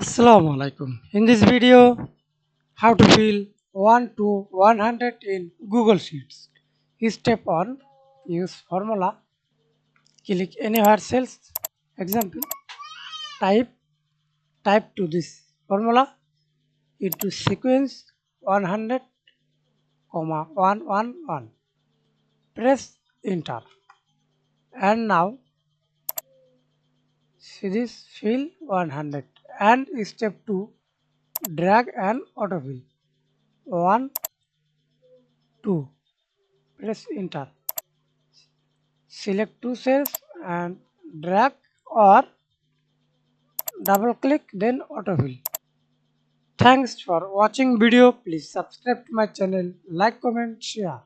Assalamu Walaikum. In this video, how to fill 1 to 100 in Google Sheets. Step 1. Use formula. Click anywhere cells. Example. Type to this formula into sequence 100, 111. Press enter. And now see this fill 100. And step 2. Drag and autofill. 1, 2. Press enter. Select two cells and drag or double click, then autofill. Thanks for watching video. Please subscribe to my channel, like, comment, share.